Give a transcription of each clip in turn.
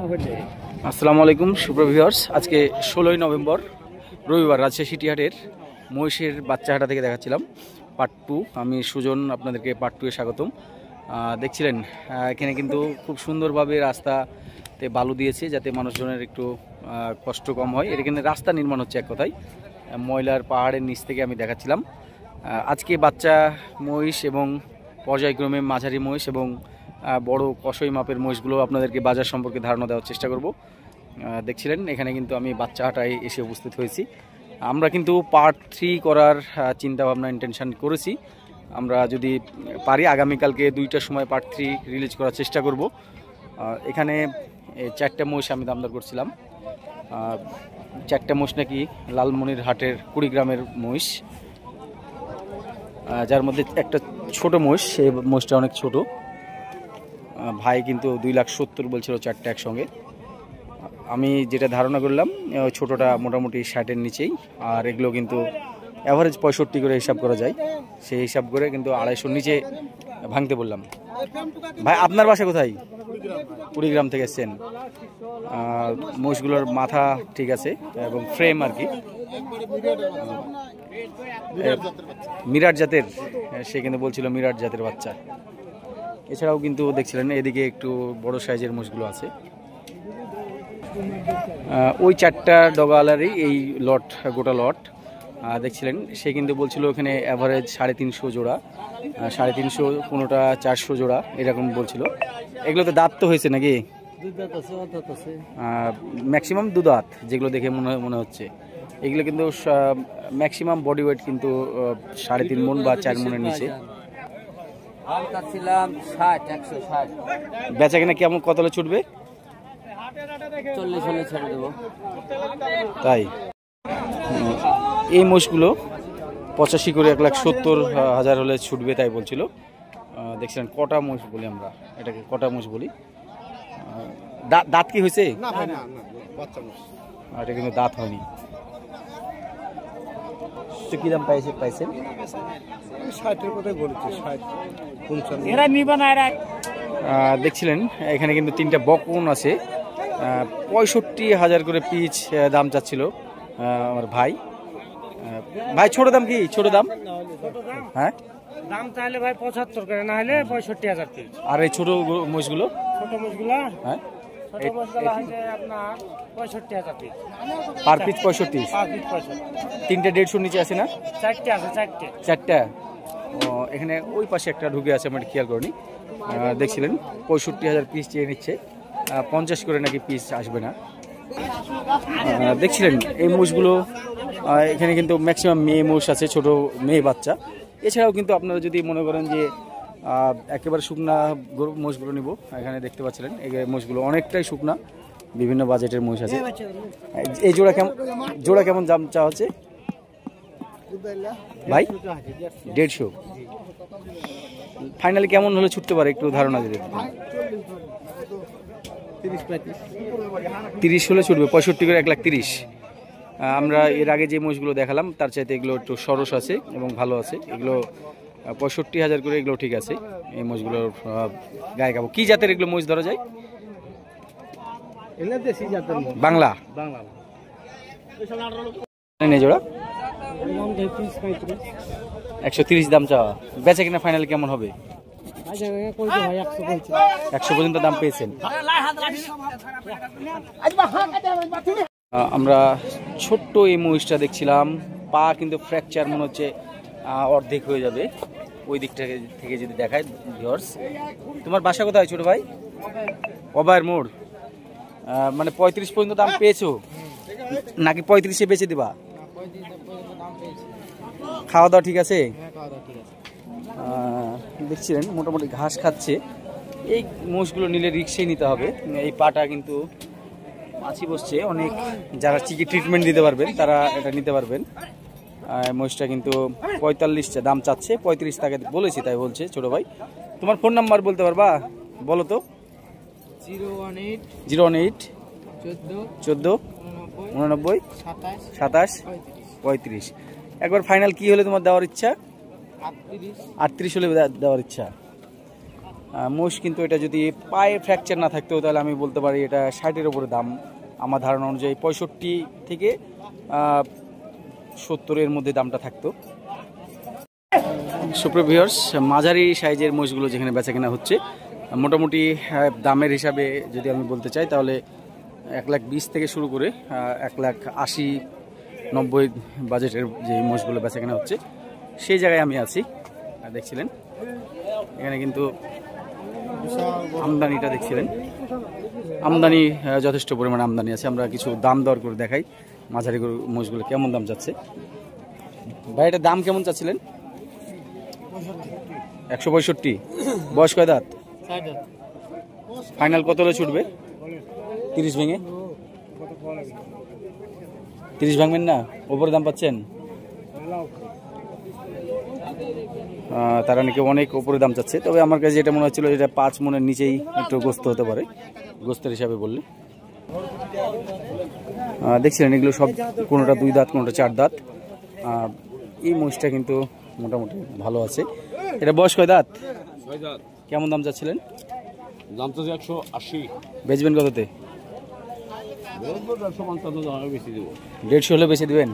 আসসালামু আলাইকুম সুপ্রভিউয়ার্স, আজকে 16ই নভেম্বর রবিবার রাজশাহী সিটিহাটের মহিষের বাচ্চাহাটা থেকে দেখাচ্ছিলাম পার্ট 2। আমি সুজন, আপনাদেরকে পার্ট 2 এ স্বাগতম। দেখছিলেন এখানে কিন্তু খুব সুন্দরভাবে রাস্তাতে বালু দিয়েছে যাতে মানুষজনের একটু কষ্ট কম হয়। এখানে রাস্তা নির্মাণ হচ্ছে এক কথায়, ময়লার পাহাড়ের নিচ থেকে আমি দেখাচ্ছিলাম। আজকে বাচ্চা মহিষ এবং পর্যায়ক্রমে মাঝারি মহিষ এবং বড় কষই মাপের মহিষগুলো আপনাদেরকে বাজার সম্পর্কে ধারণা দেওয়ার চেষ্টা করব। দেখছিলেন এখানে কিন্তু আমি বাচ্চাহাটায় এসে উপস্থিত হয়েছি। আমরা কিন্তু পার্ট 3 করার চিন্তাভাবনা ইন্টেনশন করেছি। আমরা যদি পারি আগামীকালকে 2টার সময় পার্ট 3 রিলিজ করার চেষ্টা করব। এখানে 4টা মহিষ আমি দামদার করছিলাম। 4টা মহিষ নাকি লালমনিরহাটের কুড়িগ্রামের মহিষ, যার মধ্যে একটা ছোট মহিষ, সেই মহিষটা অনেক ছোট। ভাই কিন্তু 2,70,000 বলছিল 4টা একসঙ্গে। আমি যেটা ধারণা করলাম ছোটটা মোটামুটি 60-এর নিচেই, আর এগুলো কিন্তু অ্যাভারেজ 65 করে হিসাব করা যায়। সেই হিসাব করে কিন্তু 250-র নিচে ভাঙতে বললাম। ভাই আপনার বাসা কোথায়? কুড়িগ্রাম থেকে এসছেন। মহিষগুলোর মাথা ঠিক আছে এবং ফ্রেম আর কি মিরাট জাতের, সে কিন্তু বলছিল মিরাট জাতের বাচ্চা। এছাড়াও কিন্তু দেখছিলেন এদিকে একটু বড় সাইজের মোষগুলো আছে। ওই 4টা ডগাওয়ালারই এই লট, গোটা লট দেখছিলেন। সে কিন্তু বলছিল ওখানে অ্যাভারেজ 350 জোড়া, 350, কোনোটা 400 জোড়া এরকম বলছিল। এগুলোতে দাঁত তো হয়েছে নাকি? ম্যাক্সিমাম 2 দাঁত যেগুলো দেখে মনে হচ্ছে। এগুলো কিন্তু ম্যাক্সিমাম বডি ওয়েট কিন্তু 3.5 মণ বা 4 মণের নিচে। বেচা কিনা কেমন, কত হলে ছুটবে? 40 হলে ছেড়ে দেবো। তাই এই মোষগুলো 85 করে 1,70,000 হলে ছুটবে তাই বলছিল। দেখছিলেন কটা মোষ বলি আমরা, এটাকে কটা মোষ বলি। দাঁত কি হয়েছে? এটা কিন্তু দাঁত হয়নি। তো কি দাম পাইছেন? 60-এর কথাই বলেছি, 60, 55। এরা নিবা না এরা। দেখছিলেন এখানে কিন্তু 3টা বকন আছে। 65,000 করে পিচ দাম চাচ্ছিল আমার ভাই। ভাই ছোট দাম কি? ছোট দাম হ্যাঁ দাম চাইলে ভাই 75 করে, না হলে 65,000 পিস। আর এই ছোট মোষগুলো? ছোট মোষগুলা হ্যাঁ ছোট মোষগুলা হইছে আপনার 65,000 piece. Per piece 65? Per piece 65। 3টা 150 নিচে আছে না? 4টে আছে, 4টে। 4টা? ও, এখানে ওই পাশে একটা ঢুকে আছে, আমি খেয়াল করিনি। দেখছিলেন 65,000 পিস চেয়ে নিচ্ছে। 50 করে নাকি পিস আসবে না। দেখছিলেন এই মোষগুলো এখানে কিন্তু ম্যাক্সিমাম মেয়ে মোষ আছে, ছোট মেয়ে বাচ্চা। এছাড়াও কিন্তু আপনারা যদি মনে করেন যে একেবারে শুকনা মোষগুলো নিব, এখানে দেখতে পাচ্ছিলেন এই মোষগুলো অনেকটাই শুকনা, বিভিন্ন বাজেটের মোষ আছে। এই জোড়া কেমন দাম চাওয়া হচ্ছে ভাই? 150। ফাইনালি কেমন হলে ছুটতে পারে একটু ধারণা দিতে? 30 হলে ছুটবে। 65 করে 1,30,000। আমরা এর আগে যে মোষগুলো দেখালাম তার চাইতে এগুলো একটু সরস আছে এবং ভালো আছে। এগুলো 65,000 করে, এগুলো ঠিক আছে। এই মোষগুলোর গায়ে খাবো। কি জাতের এগুলো মোষ ধরা যায়? বাংলা। জোড়া 130 দাম চাওয়া। বেচা কিনা ফাইনালি কেমন হবে? 100 পর্যন্ত দাম পেয়েছেন। আমরা ছোট্ট এই মহিষটা দেখছিলাম, পা কিন্তু ফ্র্যাকচার মনে হচ্ছে, অর্ধেক হয়ে যাবে ওই দিকটা থেকে যদি দেখায়। ভিউয়ার্স, তোমার বাসা কোথায় ছোট ভাই? অবায়ের মোড়। মানে 35 পর্যন্ত দাম পেয়েছো নাকি 35-এ বেচে দিবা? খাওয়া দাওয়া ঠিক আছে? দেখছিলেন মোটামুটি ঘাস খাচ্ছে। এই মোষগুলো নিলে রিক্সায় নিতে হবে। এই পাটা কিন্তু মাছি বসছে অনেক, যারা চিকি ট্রিটমেন্ট দিতে পারবেন তারা এটা নিতে পারবেন। মোষটা কিন্তু 45 দাম চাচ্ছে, 35 তাকে বলেছি তাই বলছে ছোট ভাই। তোমার ফোন নাম্বার বলতে পারবা? বলো তো। 018 14 89 27 35। একবার ফাইনাল কি হলে তোমার দেওয়ার ইচ্ছা? 38 হলে দেওয়ার ইচ্ছা। মহিষ কিন্তু এটা যদি পায়ে ফ্র্যাকচার না থাকতো তাহলে আমি বলতে পারি এটা 60-এর উপরে দাম। আমার ধারণা অনুযায়ী 65 থেকে 70-এর মধ্যে দামটা থাকতো। সুপ্রিয় ভিউয়ার্স, মাঝারি সাইজের মহিষগুলো যেখানে বেচা কেনা হচ্ছে মোটামুটি দামের হিসাবে যদি আমি বলতে চাই তাহলে 1,20,000 থেকে শুরু করে 1,80,90 বাজেটের যে মহিষগুলো বেচা কেনা হচ্ছে সেই জায়গায় আমি আছি। দেখছিলেন এখানে কিন্তু আমদানিটা দেখছিলেন, আমদানি যথেষ্ট পরিমাণে আমদানি আছে। আমরা কিছু দাম দর করে দেখাই মাঝারি গরু মহিষগুলো কেমন দাম যাচ্ছে। ভাই এটা দাম কেমন চাচ্ছিলেন? 165। বয়স কয় দাঁত? ফাইনাল কত হলে ছুটবে? 30 ভেঙে? 30 ভাঙবেন না? ওপরে দাম পাচ্ছেন? তারা নাকি অনেক উপরে দাম চাচ্ছে, তবে আমার কাছে যেটা মনে হচ্ছিল এটা 5 মনের নিচেই একটু গোস্ত হতে পারে, গোস্তের হিসাবে বললে। দেখছিলেন এগুলো সব কোনোটা 2 দাঁত কোনোটা 4 দাঁত। এই মহিষটা কিন্তু মোটামুটি ভালো আছে। এটা বয়স কয় দাঁত? কেমন দাম চাচ্ছিলেন? দাম তো 180। বেচবেন কততে? 150 হলে বেচে দেবেন?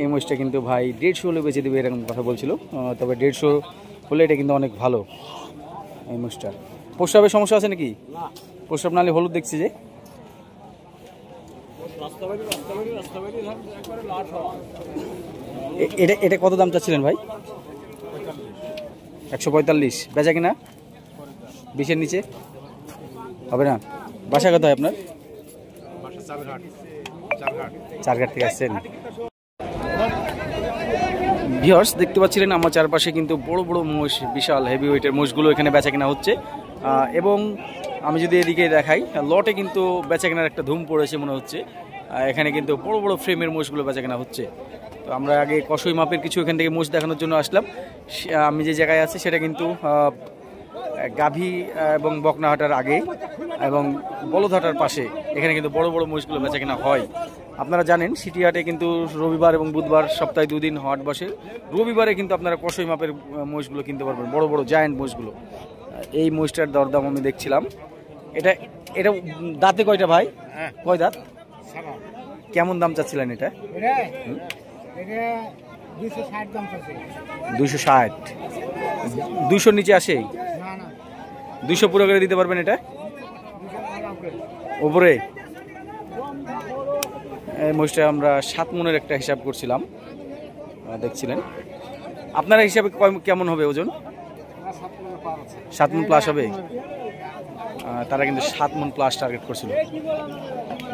এই মহিষটা কিন্তু ভাই 150 হলে বেচে দেবে এরকম কথা বলছিল। তবে 150 হলে এটা কিন্তু অনেক ভালো এই মহিষটা। প্রস্রাবের সমস্যা আছে নাকি? প্রস্রাব নালে হলুদ দেখছি যে। এটা কত দাম চাচ্ছিলেন ভাই? 145। বেচা কিনা 20-এর নিচে হবে না? বাসা কোথায় আপনার? চারঘাট থেকে আসছেন। ভিউয়ার্স দেখতে পাচ্ছিলেন আমার চারপাশে কিন্তু বড় বড় মহিষ, বিশাল হেভি ওয়েটের মহিষগুলো এখানে বেচা কেনা হচ্ছে। এবং আমি যদি এদিকে দেখাই লটে কিন্তু বেচা কেনার একটা ধুম পড়েছে মনে হচ্ছে। এখানে কিন্তু বড় বড় ফ্রেমের মহিষগুলো বেচা কেনা হচ্ছে। তো আমরা আগে কসই মাপের কিছু এখান থেকে মহিষ দেখানোর জন্য আসলাম। আমি যে জায়গায় আছি সেটা কিন্তু গাভী এবং বকনাহাটার আগে এবং বলদহাটার পাশে। এখানে কিন্তু বড় বড় মহিষগুলো বেচা কেনা হয়। আপনারা জানেন সিটি হাটে কিন্তু রবিবার এবং বুধবার সপ্তাহে 2 দিন হাট বসে। রবিবারে কিন্তু আপনারা কসই মাপের মহিষগুলো কিনতে পারবেন, বড় বড় জায়ান্ট মহিষগুলো। এই মহিষটার দরদাম আমি দেখছিলাম। এটা এটা দাঁতে কয়টা ভাই? কয় দাঁত? কেমন দাম চাচ্ছিলেন এটা? 260। 200 নিচে আসে? 200 পুরো করে দিতে পারবেন এটা? উপরে এই মহিষটা আমরা 7 মনের একটা হিসাব করছিলাম, দেখছিলেন। আপনারা হিসাবে কেমন হবে ওজন? 7 মন প্লাস হবে। তারা কিন্তু 7 মন প্লাস টার্গেট করছিল।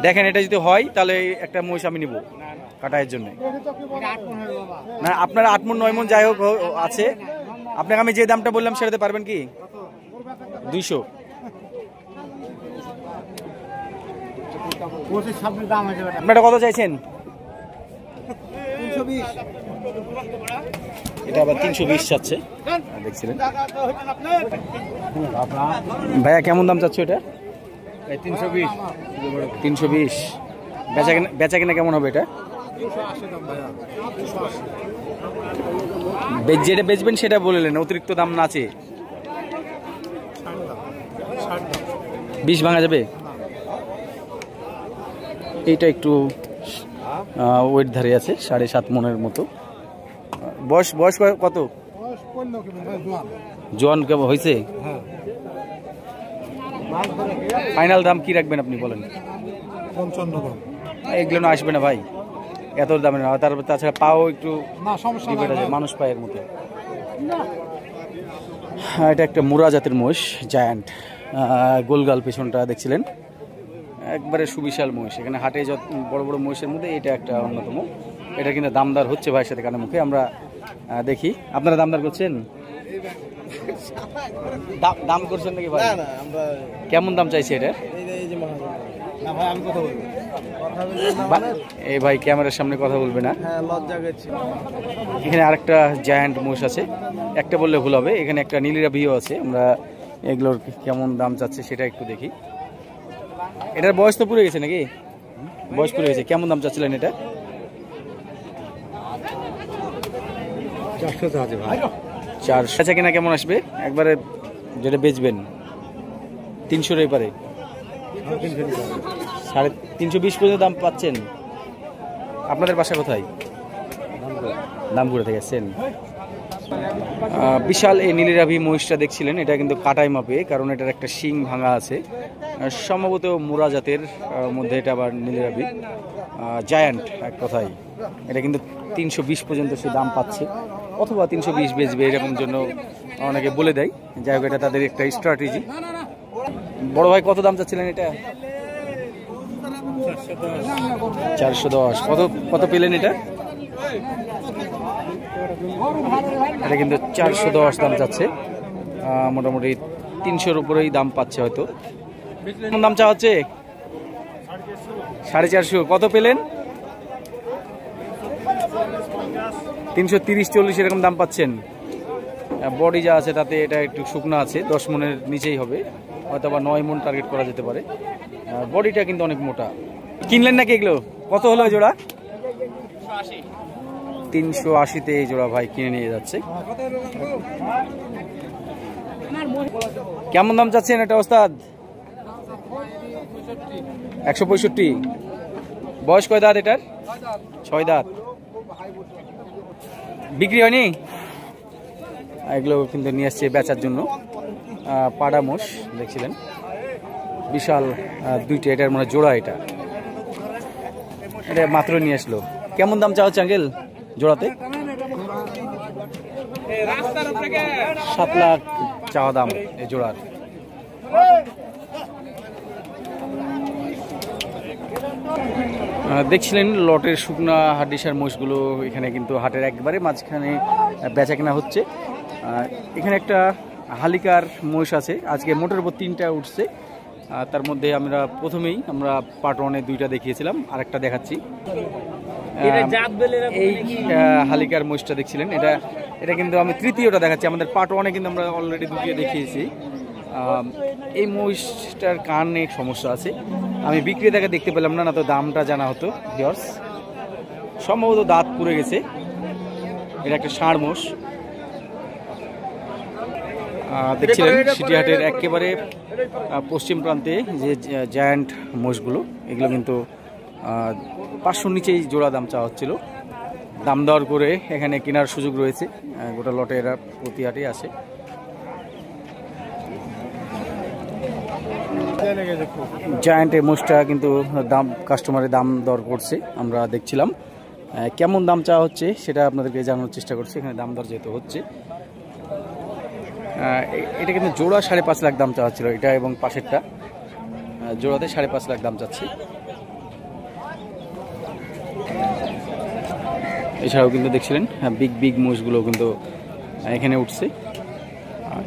দেখেন এটা যদি হয় তাহলে একটা মহিষ আমি নিব কাটাইয়ের জন্য। না আপনার 8 মন 9 মন যাই হোক আছে, আপনাকে আমি যে দামটা বললাম সেটাতে পারবেন কি? 200। আপনারা কত চাইছেন? 320। এটা আবার 320 চাচ্ছে, দেখছিলেন। ভাইয়া কেমন দাম চাচ্ছে এটা? 320। 320। বেচা কিনা কেমন হবে এটা? 280 দাম ভাইয়া। 280। যেটা বেচবেন সেটা বললেন, অতিরিক্ত দাম না আছে। 20 ভাঙা যাবে? এইটা একটু ওয়েট ধারে আছে, 7.5 মনের মতো। বয়স কত? জোয়ান কেমন হয়েছে? ফাইনাল দাম কি রাখবেন আপনি বলেন? 55 দাম। এগুলো না আসবে না ভাই, এত দামে না। তাছাড়া পাও একটু মানুষ পায়ের মতো। এটা একটা মুরা জাতের মহিষ, জায়ান্ট। গোলগাল পেছনটা দেখছিলেন, একবারে সুবিশাল মহিষ। এখানে হাটে যত বড় বড় মহিষের মধ্যে এটা একটা অন্যতম। এটা কিন্তু দামদার হচ্ছে ভাইয়ের সাথে কানে মুখে। আমরা দেখি আপনারা দামদার করছেন, দাম করছেন নাকি ভাই? কেমন দাম চাইছে এটা? এই ভাই ক্যামেরার সামনে কথা বলবে না। এখানে আরেকটা জায়ান্ট মহিষ আছে, একটা বললে ভুল হবে। এখানে একটা নীলিরা ভিও আছে। আমরা এগুলোর কেমন দাম চাচ্ছে সেটা একটু দেখি। এটার বয়স তো পুরে গেছে নাকি? বয়স পুরে গেছে। কেমন দাম চাচ্ছিলেন এটা? 400 আছে ভাই। 400 কিনা কেমন আসবে? একবারে যেটা বেচবেন 300 এপারে 320 পর্যন্ত দাম পাচ্ছেন। আপনাদের বাসা কোথায়? দামপুরে থেকে আসছেন। বিশাল এই নীলিরাভি মহিষটা দেখছিলেন, এটা কিন্তু কাটাই মাপে, কারণ এটার একটা শিং ভাঙা আছে। সম্ভবত মুরা জাতের মধ্যে এটা আবার নীলিরাভি জায়ান্ট এক কথায়। এটা কিন্তু 320 পর্যন্ত সে দাম পাচ্ছে, অথবা 320 বেচবে এরকম জন্য অনেকে বলে দেয়। যাই হোক, এটা তাদের একটা স্ট্র্যাটেজি। বড় ভাই কত দাম চাচ্ছিলেন এটা? 410। কত পেলেন এটা? এটা কিন্তু 410 দাম চাচ্ছে। মোটামুটি 300-র উপরেই দাম পাচ্ছে হয়তো। কোন দাম চা হচ্ছে? 450। কত পেলেন? 330-40 এরকম দাম পাচ্ছেন। বডি যা আছে তাতে এটা একটু শুকনো আছে, 10 মনের নিচেই হবে, হয়তো বা 9 মন টার্গেট করা যেতে পারে। বডিটা কিন্তু অনেক মোটা। কিনলেন নাকি এগুলো? কত হলো এই জোড়া? 380-তে এই জোড়া ভাই কিনে নিয়ে যাচ্ছে। কেমন দাম চাচ্ছেন এটা ওস্তাদ? 165। বয়স কয় দাঁত এটার? 6 দাঁত। বিক্রি হয়নি? এগুলো কিন্তু নিয়ে আসছে বেচার জন্য। পাড়া মোষ দেখছিলেন, বিশাল দুইটা, এটার মানে জোড়া। এটা মাত্র নিয়ে আসলো। কেমন দাম চাওয়া হচ্ছে আঙ্কেল জোড়াতে? 7 লাখ চাওয়া দাম এই জোড়ার। দেখছিলেন লটের শুকনা হাড্ডিসার মোষগুলো এখানে কিন্তু হাটের একবারে মাঝখানে বেচা কেনা হচ্ছে। এখানে একটা হালিকার মোষ আছে, আজকে মোটের উপর 3টা উঠছে। তার মধ্যে প্রথমেই আমরা পার্ট 1-এ 2টা দেখিয়েছিলাম, আরেকটা দেখাচ্ছি। এই হালিকার মোষটা দেখছিলেন, এটা কিন্তু আমি তৃতীয়টা দেখাচ্ছি। আমাদের পার্ট 1-এ কিন্তু আমরা অলরেডি 2টি দেখিয়েছি। এই মহিষটার কানে সমস্যা আছে, আমি বিক্রেতাকে দেখতে পেলাম না, তো দামটা জানা হতো। ভিউয়ার্স, সম্ভবত দাঁত পুড়ে গেছে। এটা একটা ষাঁড় মোষ দেখছিলেন সিটিহাটের একেবারে পশ্চিম প্রান্তে যে জায়ান্ট মোষগুলো, এগুলো কিন্তু 500-র নিচেই জোড়া দাম চাওয়া হচ্ছিল। দাম দর করে এখানে কেনার সুযোগ রয়েছে। গোটা লটে এরা প্রতি হাটে আসে। জায়ান্টের মোষটা কিন্তু কাস্টমারের দাম দর করছে, আমরা দেখছিলাম। কেমন দাম চাওয়া হচ্ছে সেটা আপনাদেরকে জানানোর চেষ্টা করছি। এখানে দাম দর যেহেতু হচ্ছে, এটা কিন্তু জোড়া 5.5 লাখ দাম চাওয়া ছিল, এটা এবং পাশেরটা জোড়াতে 5.5 লাখ দাম চাচ্ছে। এছাড়াও কিন্তু দেখছিলেন বিগ মোষগুলো কিন্তু এখানে উঠছে।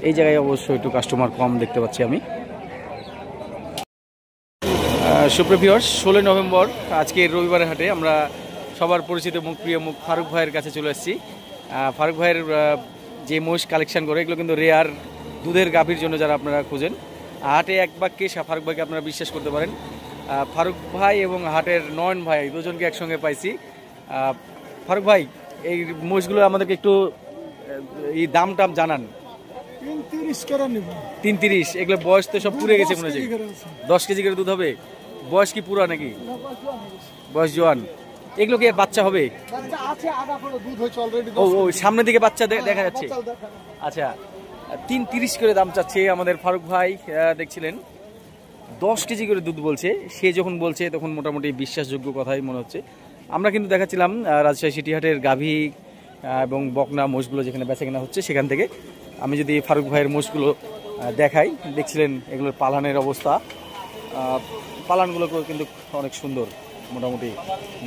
এই জায়গায় অবশ্যই একটু কাস্টমার কম দেখতে পাচ্ছি আমি। সুপ্রিয় ভিউয়ার্স, 16 নভেম্বর আজকে রবিবারের হাটে আমরা সবার পরিচিত মুখ, প্রিয় মুখ ফারুক ভাইয়ের কাছে চলে এসেছি। ফারুক ভাইয়ের যে মোষ কালেকশন করে, এগুলো কিন্তু রেয়ার দুধের গাভীর জন্য যারা আপনারা খুঁজেন, হাটে এক বাক্যে ফারুক ভাইকে আপনারা বিশ্বাস করতে পারেন। ফারুক ভাই এবং হাটের নয়ন ভাই দুজনকে একসঙ্গে পাইছি। ফারুক ভাই, এই মোষগুলো আমাদেরকে একটু এই দাম টাম জানান। 330। এগুলো বয়স তো সব পুড়ে গেছে মনে হচ্ছে। 10 কেজি করে দুধ হবে। বয়স কি পুরা নাকি? বয়স জোয়ান। এগুলো কি বাচ্চা হবে? ও সামনের দিকে বাচ্চা দেখা যাচ্ছে। আচ্ছা, 330 করে দাম চাচ্ছে আমাদের ফারুক ভাই। দেখছিলেন 10 কেজি করে দুধ বলছে। সে যখন বলছে তখন মোটামুটি বিশ্বাসযোগ্য কথাই মনে হচ্ছে। আমরা কিন্তু দেখাচ্ছিলাম রাজশাহী সিটিহাটের গাভী এবং বকনা মোষগুলো যেখানে বেচা কেনা হচ্ছে, সেখান থেকে আমি যদি ফারুক ভাইয়ের মোষগুলো দেখাই, দেখছিলেন এগুলোর পালানের অবস্থা। পালানগুলো কিন্তু অনেক সুন্দর, মোটামুটি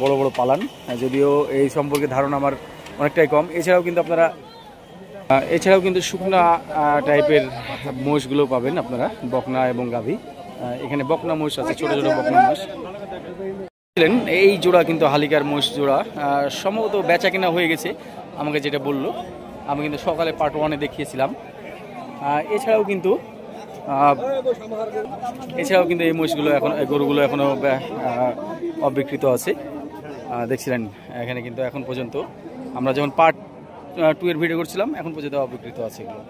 বড় বড় পালান, যদিও এই সম্পর্কে ধারণা আমার অনেকটাই কম। এছাড়াও কিন্তু শুকনা টাইপের মোষগুলো পাবেন আপনারা, বকনা এবং গাভী। এখানে বকনা মোষ আছে, ছোট ছোট বকনা মোষ। এই জোড়া কিন্তু হালিকার মোষ জোড়া সম্ভবত বেচা কেনা হয়ে গেছে, আমাকে যেটা বললো। আমি কিন্তু সকালে পার্ট 1-এ দেখিয়েছিলাম। এছাড়াও কিন্তু এই মোষগুলো গরুগুলো এখনো অবিকৃত আছে। দেখছিলেন এখানে কিন্তু এখন পর্যন্ত আমরা যখন পার্ট 2-এর ভিডিও করছিলাম, এখন পর্যন্ত অবিকৃত আছে এগুলো।